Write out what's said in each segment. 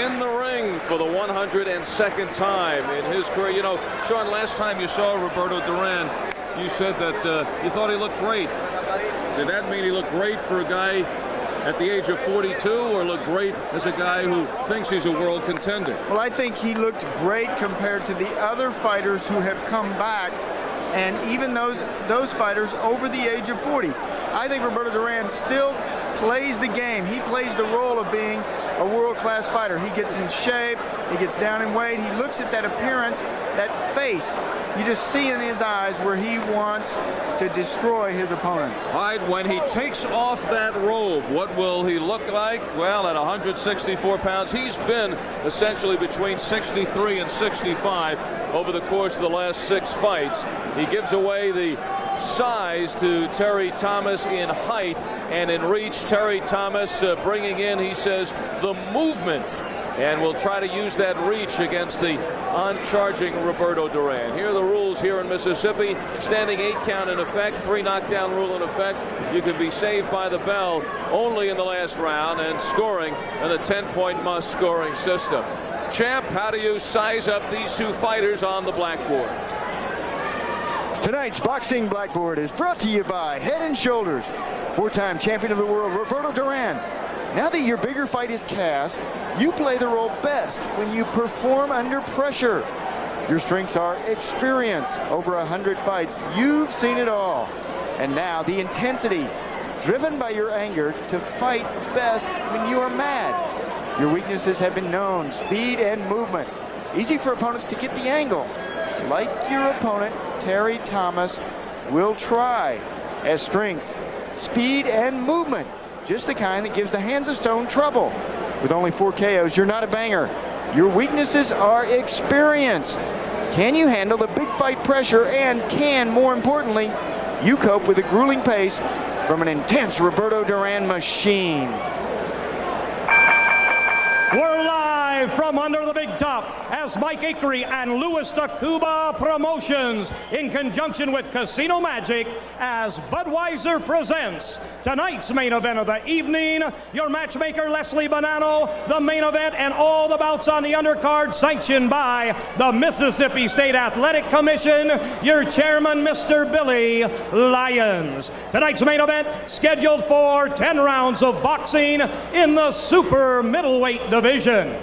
in the ring for the 102nd time in his career. You know, Sean, last time you saw Roberto Duran, you said that you thought he looked great. Did that mean he looked great for a guy at the age of 42, or look great as a guy who thinks he's a world contender? Well, I think he looked great compared to the other fighters who have come back, and even those fighters over the age of 40. I think Roberto Duran still plays the game. He plays the role of being a world-class fighter. He gets in shape, he gets down in weight, he looks at that appearance, that face. You just see in his eyes where he wants to destroy his opponents. All right, when he takes off that robe, what will he look like? Well, at 164 pounds, he's been essentially between 63 and 65 over the course of the last 6 fights. He gives away the size to Terry Thomas in height and in reach. Terry Thomas bringing in, he says, the movement, and we'll try to use that reach against the on-charging Roberto Duran. Here are the rules here in Mississippi. Standing 8 count in effect, 3 knockdown rule in effect. You can be saved by the bell only in the last round, and scoring in the 10-point must scoring system. Champ, how do you size up these 2 fighters on the blackboard? Tonight's boxing blackboard is brought to you by Head & Shoulders. 4-time champion of the world, Roberto Duran. Now that your bigger fight is cast, you play the role best when you perform under pressure. Your strengths are experience, over 100 fights. You've seen it all. And now the intensity, driven by your anger to fight best when you are mad. Your weaknesses have been known, speed and movement. Easy for opponents to get the angle. Like your opponent, Terry Thomas will try, as strength, speed, and movement. Just the kind that gives the Hands of Stone trouble. With only 4 KOs, you're not a banger. Your weaknesses are experience. Can you handle the big fight pressure, and can, more importantly, you cope with the grueling pace from an intense Roberto Duran machine? We're live from under the big top as Mike Akery and Louis DeCuba Promotions, in conjunction with Casino Magic, as Budweiser presents tonight's main event of the evening. Your matchmaker, Leslie Bonanno, the main event and all the bouts on the undercard sanctioned by the Mississippi State Athletic Commission. Your chairman, Mr. Billy Lyons. Tonight's main event scheduled for 10 rounds of boxing in the super middleweight division.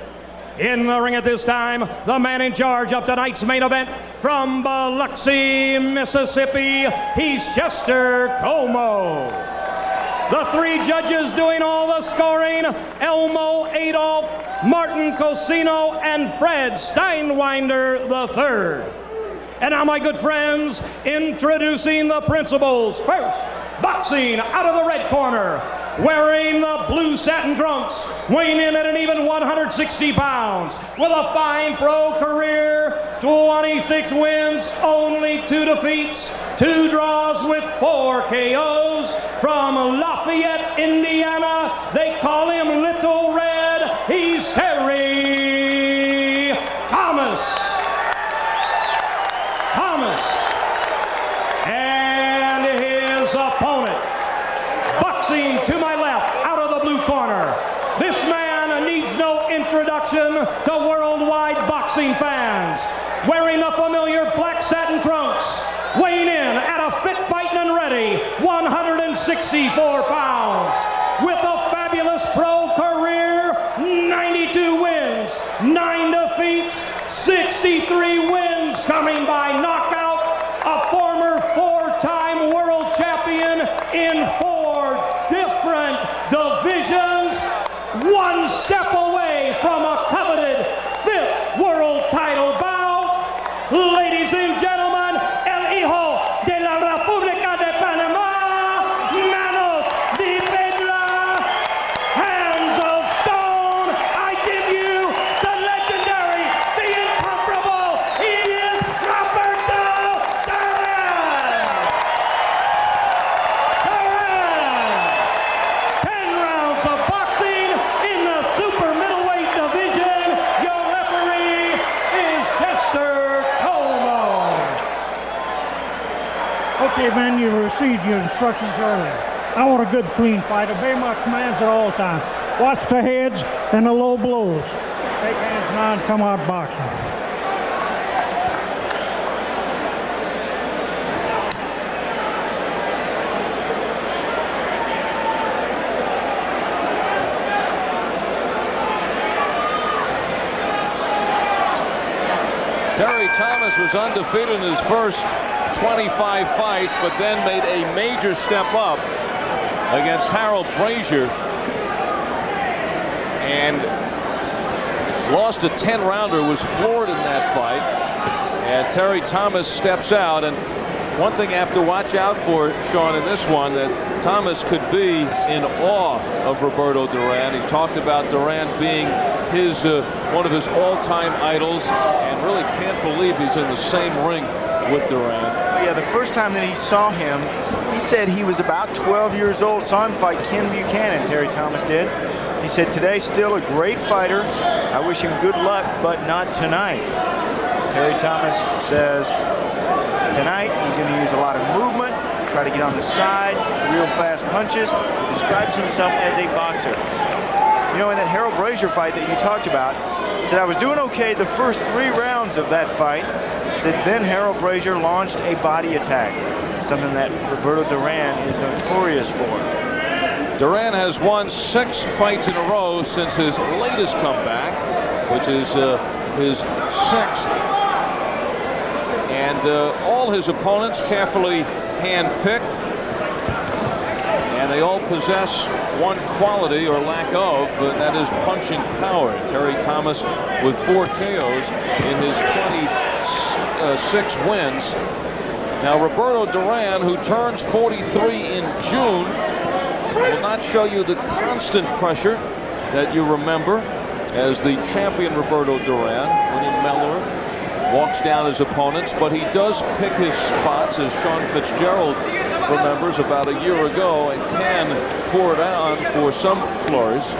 In the ring at this time, the man in charge of tonight's main event from Biloxi, Mississippi, he's Chester Como. The 3 judges doing all the scoring, Elmo Adolph, Martin Cosino, and Fred Steinwinder III. And now, my good friends, introducing the principals. First, boxing out of the red corner, wearing the blue satin trunks, weighing in at an even 160 pounds, with a fine pro career, 26 wins, only 2 defeats, 2 draws with 4 KOs. From Lafayette, Indiana, they call him Little Red. He's Terry Thomas. And his opponent, boxing to my left, out of the blue corner. This man needs no introduction to worldwide boxing fans. Wearing the familiar black satin trunks, weighing in at a fit, fighting, and ready 164 pounds. With a fabulous pro career, 92 wins, 9 defeats, 63 wins coming by knockout. A former 4-time world champion in 4 different divisions. 1 step away from a coveted 5th world title bout. Ladies and gentlemen, el hijo de la República de Panamá, manos de piedra, hands of stone. I give you the legendary, the incomparable, he is Roberto Duran. 10 rounds of boxing in the super middleweight division. Your referee is Chester Como. Okay, man, you received your instructions earlier. I want a good, clean fight. Obey my commands at all times. Watch the heads and the low blows. Shake hands, nod, come out boxing. Terry Thomas was undefeated in his first 25 fights, but then made a major step up against Harold Brazier and lost a 10-rounder, was floored in that fight. And Terry Thomas steps out, and one thing I have to watch out for, Sean, in this one, that Thomas could be in awe of Roberto Duran. He's talked about Duran being his one of his all-time idols, and really can't believe he's in the same ring with Duran. Yeah, the first time that he saw him, he said he was about 12 years old, saw him fight Ken Buchanan, Terry Thomas did. He said, today's still a great fighter. I wish him good luck, but not tonight. Terry Thomas says tonight he's going to use a lot of movement, try to get on the side, real fast punches. He describes himself as a boxer. You know, in that Harold Brazier fight that you talked about, he said, I was doing okay the first 3 rounds of that fight. He said, then Harold Brazier launched a body attack, something that Roberto Duran is notorious for. Duran has won 6 fights in a row since his latest comeback, which is his 6th. And all his opponents carefully hand-picked, and they all possess one quality or lack of, and that is punching power. Terry Thomas with 4 KOs in his 26 wins. Now Roberto Duran, who turns 43 in June, will not show you the constant pressure that you remember as the champion Roberto Duran, winning Mellor, walks down his opponents, but he does pick his spots, as Sean Fitzgerald remembers about a year ago, and can pour it on for some flurries.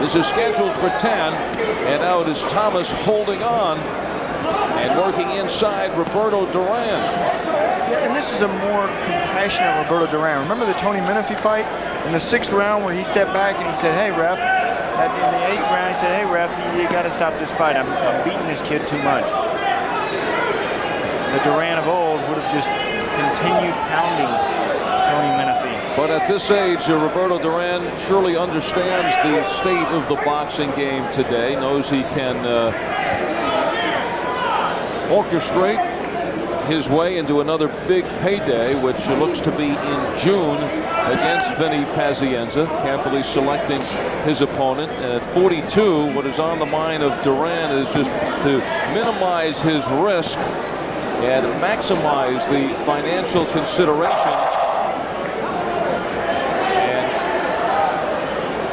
This is scheduled for 10, and now it is Thomas holding on and working inside Roberto Duran. Yeah, and this is a more compassionate Roberto Duran. Remember the Tony Menifee fight in the 6th round where he stepped back and he said, hey, ref. In the 8th round, he said, hey, ref, you got to stop this fight. I'm beating this kid too much. The Duran of old would have just continued pounding Tony Menifee. But at this age, Roberto Duran surely understands the state of the boxing game today, knows he can orchestrate his way into another big payday, which looks to be in June against Vinny Pazienza, carefully selecting his opponent. And at 42, what is on the mind of Duran is just to minimize his risk and maximize the financial considerations.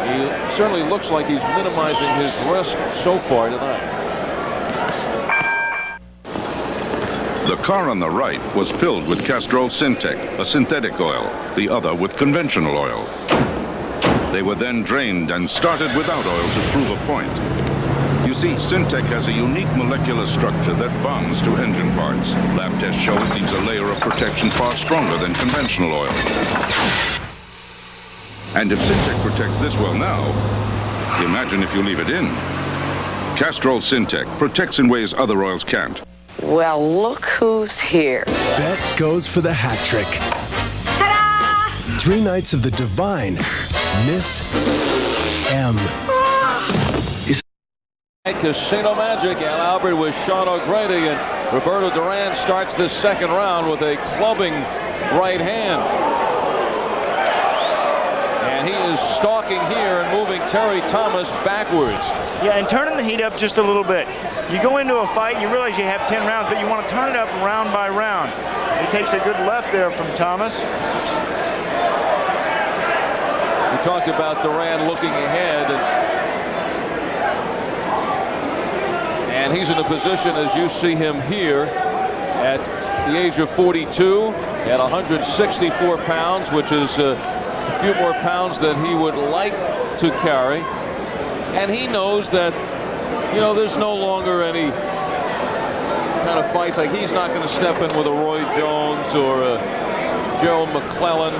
And he certainly looks like he's minimizing his risk so far tonight. The car on the right was filled with Castrol Syntec, a synthetic oil, the other with conventional oil. They were then drained and started without oil to prove a point. You see, Syntec has a unique molecular structure that bonds to engine parts. Lab tests show it leaves a layer of protection far stronger than conventional oil. And if Syntec protects this well now, imagine if you leave it in. Castrol Syntec protects in ways other oils can't. Well, look who's here. Bet goes for the hat trick. Ta-da! 3 nights of the divine Miss M. Casino Magic, Al Albert with Sean O'Grady, and Roberto Duran starts this 2nd round with a clubbing right hand. And he is stalking here and moving Terry Thomas backwards. Yeah, and turning the heat up just a little bit. You go into a fight, you realize you have 10 rounds, but you want to turn it up round by round. He takes a good left there from Thomas. We talked about Duran looking ahead, and he's in a position, as you see him here, at the age of 42, at 164 pounds, which is a few more pounds than he would like to carry. And he knows that, you know, there's no longer any kind of fights. Like, he's not going to step in with a Roy Jones or a Gerald McClellan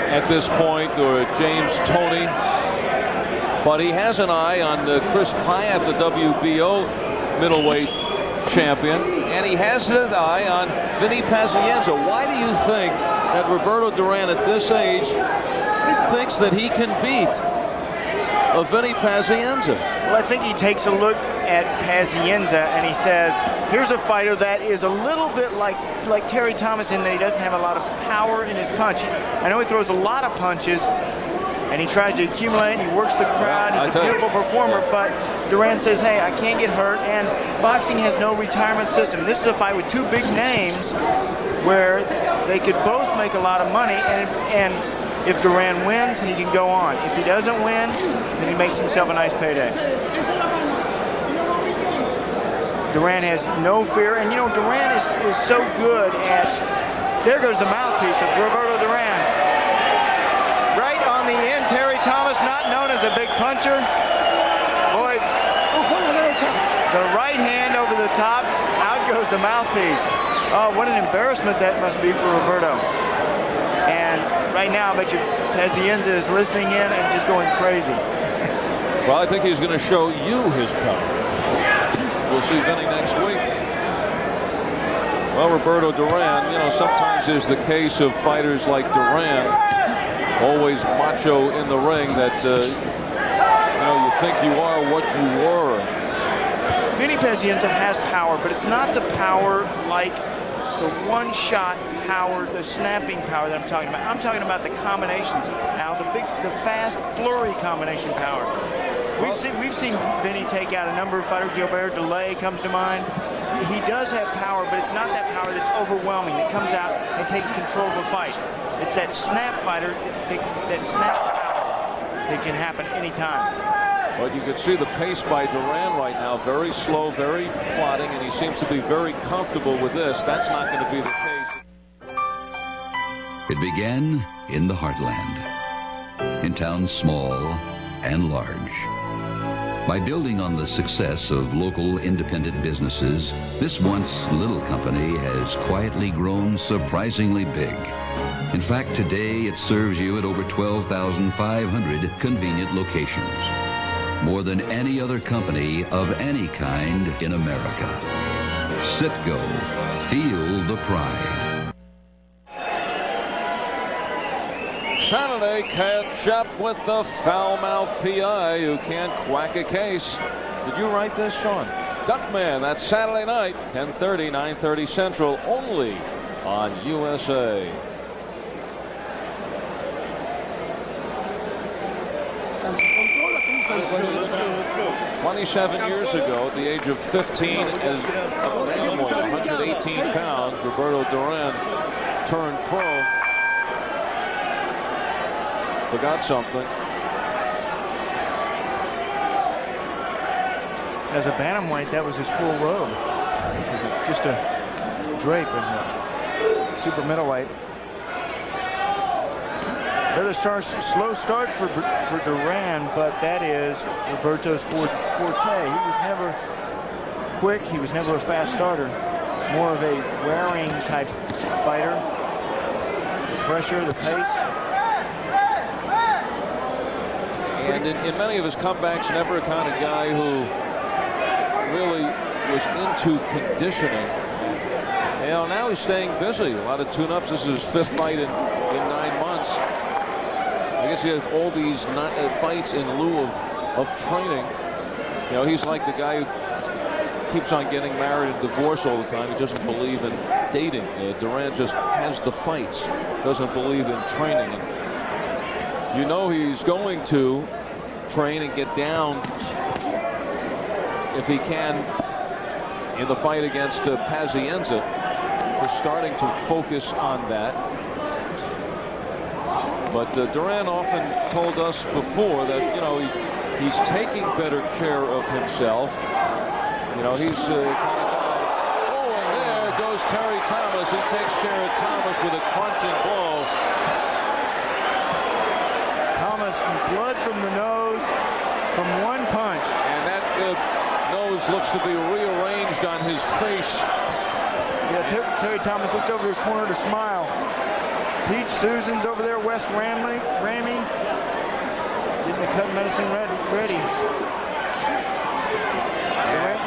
at this point, or a James Toney. But he has an eye on Chris Pyatt, the WBO middleweight champion, and he has an eye on Vinny Pazienza. Why do you think that Roberto Duran at this age thinks that he can beat Vinny Pazienza? Well, I think he takes a look at Pazienza and he says, here's a fighter that is a little bit like Terry Thomas in that he doesn't have a lot of power in his punch. I know he throws a lot of punches and he tries to accumulate and he works the crowd. He's a beautiful performer, but Duran says, hey, I can't get hurt, and boxing has no retirement system. This is a fight with two big names where they could both make a lot of money, and if Duran wins, he can go on. If he doesn't win, then he makes himself a nice payday. Duran has no fear, and you know, Duran is so good at, there goes the mouthpiece of Roberto Duran. Right on the end, Terry Thomas, not known as a big puncher. Boy, the right hand over the top, out goes the mouthpiece. Oh, what an embarrassment that must be for Roberto. And right now, I bet you Pazienza is listening in and just going crazy. Well, I think he's going to show you his power. We'll see Vinny next week. Well, Roberto Duran, you know, sometimes is the case of fighters like Duran, always macho in the ring, that you know, you think you are what you were. Vinny Pazienza has power, but it's not the power like the one-shot power, the snapping power that I'm talking about. I'm talking about the combinations now, the fast flurry combination power. We've seen Vinny take out a number of fighters. Gilbert Delay comes to mind. He does have power, but it's not that power that's overwhelming, that comes out and takes control of the fight. It's that snap fighter, that snap power that can happen anytime. But you can see the pace by Duran right now, very slow, very plodding, and he seems to be very comfortable with this. That's not going to be the case. It began in the heartland, in towns small and large. By building on the success of local independent businesses, this once little company has quietly grown surprisingly big. In fact, today it serves you at over 12,500 convenient locations. More than any other company of any kind in America. Citgo, feel the pride. Saturday catch up with the foul-mouthed PI who can't quack a case. Did you write this, Sean? Duckman, that's Saturday night, 10:30, 9:30 Central, only on USA. 27 years ago, at the age of 15, as a bantamweight, 118 pounds, Roberto Duran turned pro. Forgot something. As a bantamweight, that was his full robe. Just a drape in the super middleweight. Rather slow start for Duran, but that is Roberto's forte. He was never quick. He was never a fast starter. More of a wearing type fighter. The pressure, the pace. And in many of his comebacks, never a kind of guy who really was into conditioning. You know, now he's staying busy. A lot of tune-ups. This is his 5th fight in 9 months. I guess he has all these fights in lieu of training. You know, he's like the guy who keeps on getting married and divorced all the time. He doesn't believe in dating. Duran just has the fights, doesn't believe in training. And you know he's going to train and get down, if he can, in the fight against Pazienza. Just starting to focus on that. But Duran often told us before that, you know, he's taking better care of himself. You know, he's kind of, oh, and there goes Terry Thomas. He takes care of Thomas with a crunching blow. Thomas, blood from the nose from one punch. And that nose looks to be rearranged on his face. Yeah, Terry Thomas looked over his corner to smile. Pete Susan's over there, West Ramey. Did getting the cut medicine ready.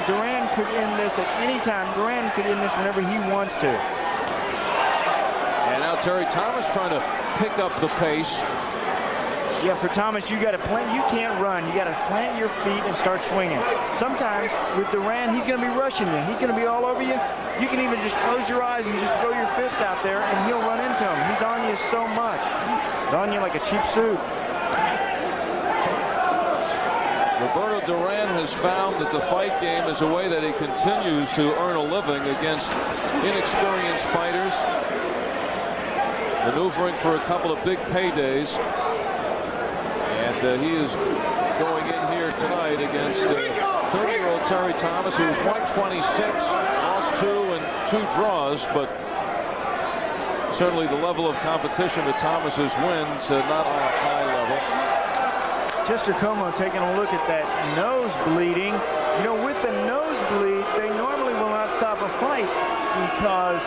Duran could end this at any time. Duran could end this whenever he wants to. And now Terry Thomas trying to pick up the pace. Yeah, for Thomas, you got to plant. You can't run. You got to plant your feet and start swinging. Sometimes with Duran, he's going to be rushing you. He's going to be all over you. You can even just close your eyes and just throw your fists out there, and he'll run into him. He's on you so much. He's on you like a cheap suit. Roberto Duran has found that the fight game is a way that he continues to earn a living against inexperienced fighters, maneuvering for a couple of big paydays. And he is going in here tonight against 30-year-old Terry Thomas, who was 126, lost 2 and 2 draws, but certainly the level of competition to Thomas's wins not on a high level. Chester Como taking a look at that nose bleeding. You know, with the nosebleed, they normally will not stop a fight because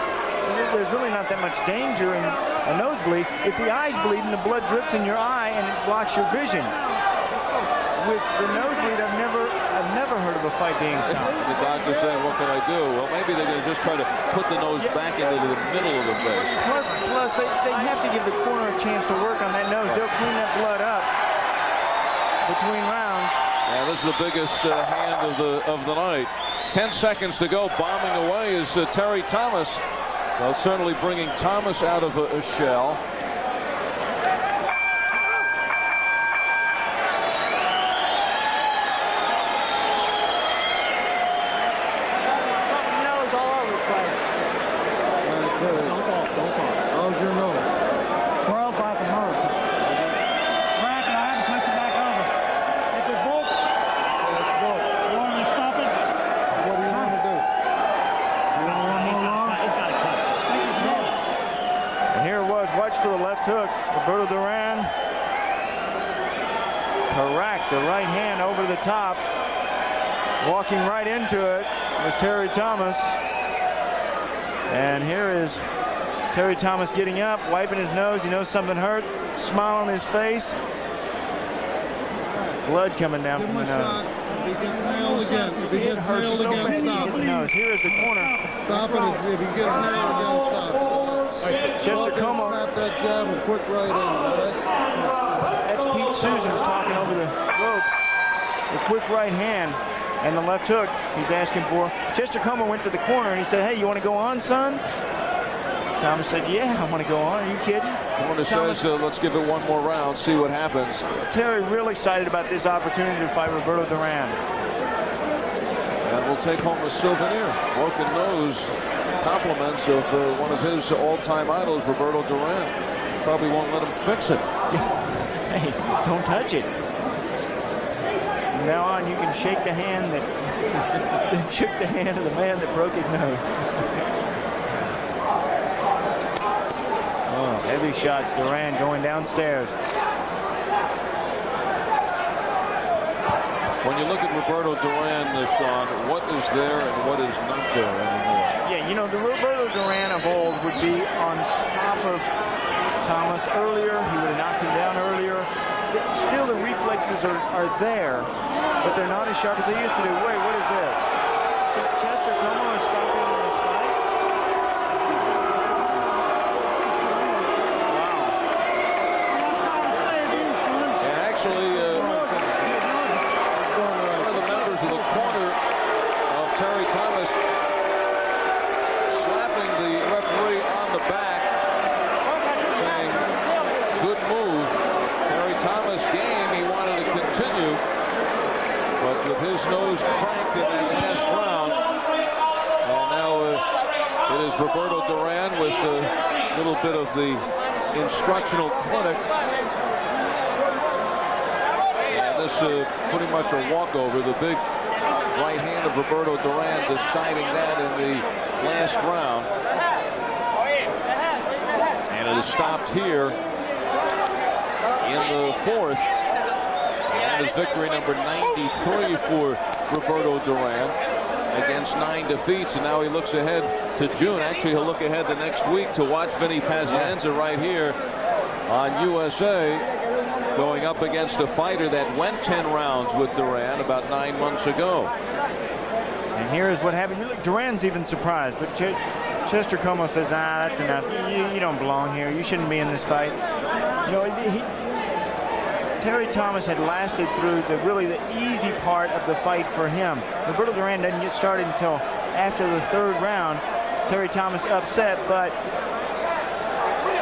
there's really not that much danger in a nosebleed. If the eye's bleeding, the blood drips in your eye and it blocks your vision. With the nosebleed, I've never heard of a fight being stopped. The doctor's saying, what can I do? Well, maybe they're going to just try to put the nose back into the middle of the face. Plus they have to give the corner a chance to work on that nose. They'll clean that blood up between rounds. Yeah, this is the biggest hand of the night. 10 seconds to go. Bombing away is Terry Thomas. Well, certainly bringing Thomas out of a shell. How's your nose? Well, by the nose. Crack, and I had to twist it back over. If it broke, it's broke. You want me to stop it? What do you want to do? You want one more long? He's got it cut. And here it was. Watch for the left hook. Roberto Duran. Correct. The right hand over the top. Walking right into it was Terry Thomas. And here is Terry Thomas getting up, wiping his nose. He knows something hurt. Smile on his face. Blood coming down from the nose. If he gets nailed again, if he gets nailed again, stop it. Nose. Here is the corner. Stop it. If he gets nailed again, stop it. Chester Como. Snap that jab and quick right in, all right? That's Pete Susans talking over the ropes. The quick right hand and the left hook he's asking for. Chester Como went to the corner and he said, hey, you want to go on, son? Thomas said, yeah, I want to go on. Are you kidding? Corner says, let's give it one more round, see what happens. Terry real excited about this opportunity to fight Roberto Duran. And we'll take home a souvenir. Broken nose compliments of one of his all-time idols, Roberto Duran. Probably won't let him fix it. Hey, don't touch it. From now on, you can shake the hand that shook the hand of the man that broke his nose. Oh, heavy shots. Duran going downstairs. When you look at Roberto Duran, Sean, what is there and what is not there anymore? Yeah, you know, the Roberto Duran of old would be on top of Thomas earlier. He would have knocked him down earlier. Still, the reflexes are there, but they're not as sharp as they used to do. Wait, what is this? Chester Como is stopping in this fight? Wow. And actually, one of the members of the corner of Terry Thomas slapping the referee on the back, saying, good move. Terry Thomas game, he wanted to continue, but with his nose cracked in that last round, and now it is Roberto Duran with a little bit of the instructional clinic. And this pretty much a walkover. The big right hand of Roberto Duran deciding that in the last round. And it is stopped here in the fourth. And is victory number 93 for Roberto Duran against 9 defeats. And now he looks ahead to June. Actually, he'll look ahead the next week to watch Vinny Pazienza right here on USA. going up against a fighter that went 10 rounds with Duran about 9 months ago. And here is what happened. You look, Duran's even surprised, but Chester Como says, nah, that's enough. You don't belong here. You shouldn't be in this fight. You know, Terry Thomas had lasted through the easy part of the fight for him. Roberto Duran doesn't get started until after the 3rd round. Terry Thomas upset, but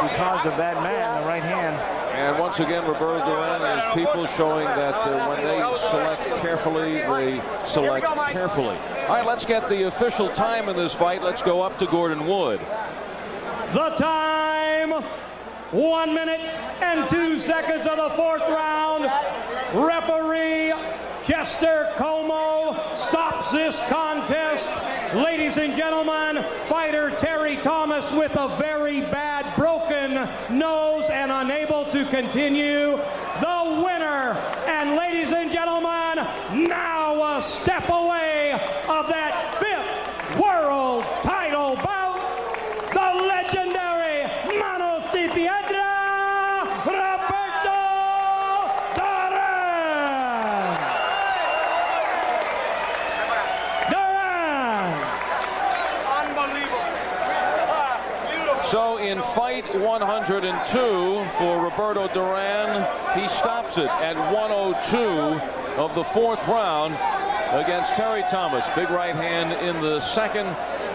because of that man, the right hand. And once again, Roberto Duran has people showing that when they select carefully, they select carefully. All right, let's get the official time in this fight. Let's go up to Gordon Wood. The time, 1 minute and 2 seconds of the 4th round. Referee Chester Como stops this contest. Ladies and gentlemen, fighter Terry Thomas with a very bad broken nose and unable to continue. The winner, and ladies and gentlemen, now a step away of that 5th world title bout, the legendary Manos de Piedra, Roberto Duran. So in fight 102 for Roberto Duran, he stops it at 102 of the 4th round against Terry Thomas. Big right hand in the 2nd,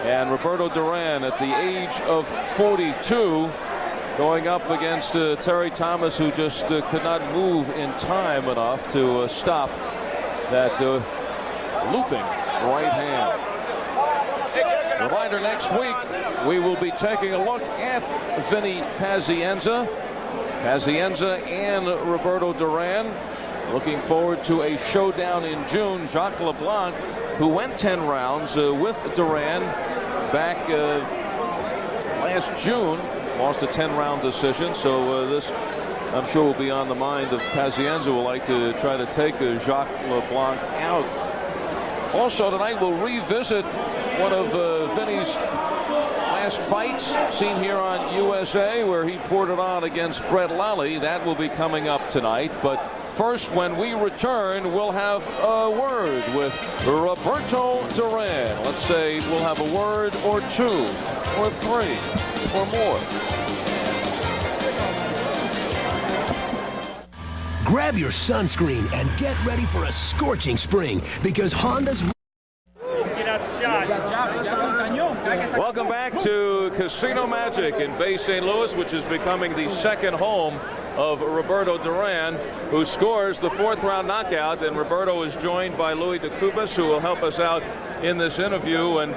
and Roberto Duran at the age of 42 going up against Terry Thomas, who just could not move in time enough to stop that looping right hand. Reminder, next week we will be taking a look at Vinny Pazienza and Roberto Duran. Looking forward to a showdown in June. Jacques LeBlanc, who went 10 rounds with Duran back last June, lost a 10-round decision. So this, I'm sure, will be on the mind of Pazienza, who will like to try to take Jacques LeBlanc out. Also tonight we'll revisit one of Vinny's last fights, seen here on USA, where he poured it on against Brett Lally. That will be coming up tonight. But first, when we return, we'll have a word with Roberto Duran. Let's say we'll have a word or 2 or 3 or more. Grab your sunscreen and get ready for a scorching spring because Honda's... Welcome back to Casino Magic in Bay St. Louis, which is becoming the 2nd home of Roberto Duran, who scores the 4th round knockout. And Roberto is joined by Louis de Cubas, who will help us out in this interview. And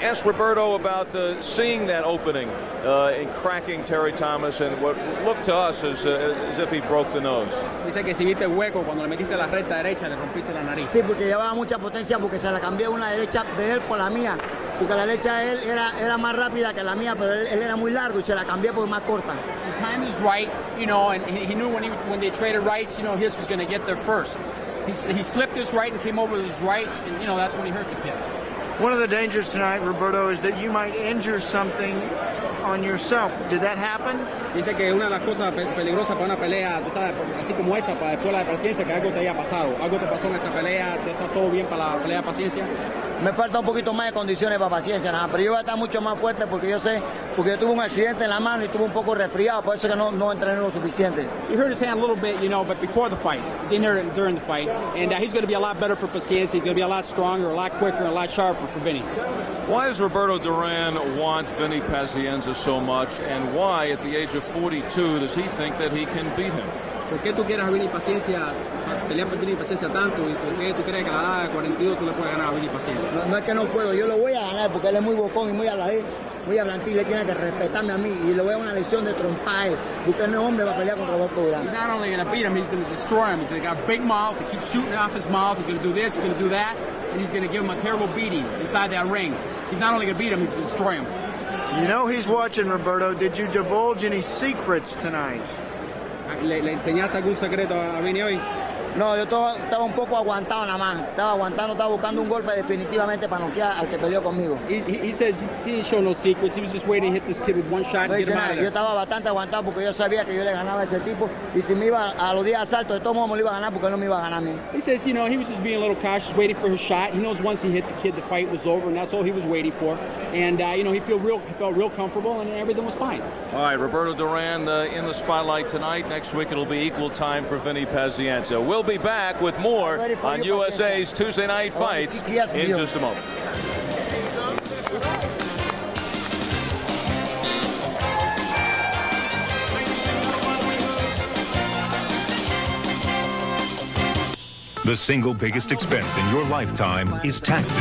ask Roberto about seeing that opening in cracking Terry Thomas and what looked to us as if he broke the nose. Dice que si viste el hueco cuando le metiste la recta derecha, le rompiste la nariz. Sí, porque llevaba mucha potencia, porque se la cambié una derecha de él por la mía, porque la derecha de él era más rápida que la mía, pero él era muy largo y se la cambié por más corta. The time is right, you know, and he knew when they traded rights, you know, his was going to get there first. He slipped his right and came over with his right, and, you know, that's when he hurt the kid. One of the dangers tonight, Roberto, is that you might injure something on yourself. Did that happen? Dice que una de las cosas peligrosas para una pelea, tú sabes, así como esta, para después la de paciencia, que algo te haya pasado. Algo te pasó en esta pelea, ¿está todo bien para la pelea de paciencia? Me falta un poquito más de condiciones para paciencia, nada, pero yo voy a estar mucho más fuerte porque yo sé, porque yo tuve un accidente en la mano y tuve un poco resfriado, por eso que no entrené lo suficiente. You hurt his hand a little bit, you know, but before the fight, didn't hurt him during the fight, and he's going to be a lot better for paciencia. He's going to be a lot stronger, a lot quicker, a lot sharper for Vinny. Why does Roberto Duran want Vinny Pazienza so much, and why, at the age of 42, does he think that he can beat him? ¿Por qué tú quieres a Vinny Paciencia, pelear por Vinny Paciencia tanto? ¿Y por qué tú crees que a la edad de 42 tú le puedes ganar a Vinny Paciencia? No es que no puedo, yo lo voy a ganar porque él es muy bocón y muy hablador, muy hablantil, le tiene que respetarme a mí y le voy a una lección de trompaje, porque él no es hombre para pelear contra Roberto Duran. He's not only going to beat him, he's going to destroy him. He's got a big mouth, he keeps shooting off his mouth, he's going to do this, he's going to do that, and he's going to give him a terrible beating inside that ring. He's not only going to beat him, he's going to destroy him. You know he's watching, Roberto. Did you divulge any secrets tonight? ¿Le enseñaste algún secreto a Vinny hoy? No, yo estaba un poco aguantado nada más. Estaba aguantando, estaba buscando un golpe definitivamente para noquear al que peleó conmigo. He says he didn't show no secrets. He was just waiting to hit this kid with one shot No and get dice him out nada, of yo there. estaba bastante aguantado porque yo sabía que yo le ganaba a ese tipo y si me iba a los 10 asaltos de todos modos me lo iba a ganar porque él no me iba a ganar a mí. He says, you know, he was just being a little cautious, waiting for his shot. He knows once he hit the kid, the fight was over, and that's all he was waiting for. And you know, he felt real comfortable, and everything was fine. All right, Roberto Duran in the spotlight tonight. Next week it'll be equal time for Vinny Pazienza. We'll be back with more on USA's Tuesday Night Fights in just a moment. The single biggest expense in your lifetime is taxes.